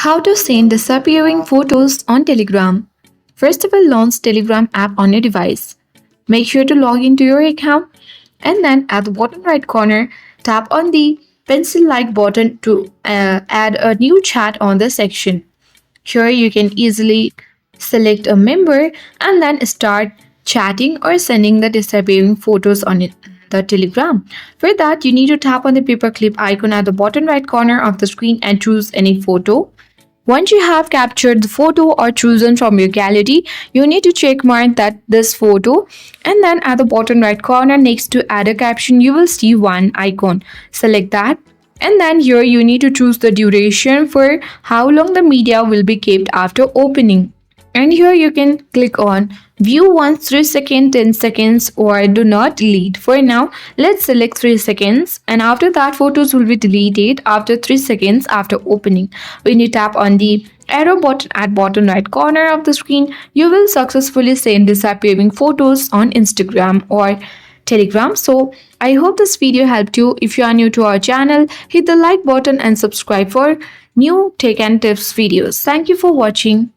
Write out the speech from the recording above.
How to send disappearing photos on Telegram. First of all, launch Telegram app on your device. Make sure to log into your account and then at the bottom right corner, tap on the pencil-like button to add a new chat on the section. Here you can easily select a member and then start chatting or sending the disappearing photos on the Telegram. For that, you need to tap on the paperclip icon at the bottom right corner of the screen and choose any photo. Once you have captured the photo or chosen from your gallery, you need to check mark that this photo and then at the bottom right corner next to add a caption you will see one icon. Select that and then here you need to choose the duration for how long the media will be kept after opening. And here you can click on view once 3 seconds, 10 seconds or do not delete. For now, let's select 3 seconds and after that photos will be deleted after 3 seconds after opening. When you tap on the arrow button at bottom right corner of the screen, you will successfully send disappearing photos on Instagram or Telegram. So I hope this video helped you. If you are new to our channel, hit the like button and subscribe for new tech and tips videos. Thank you for watching.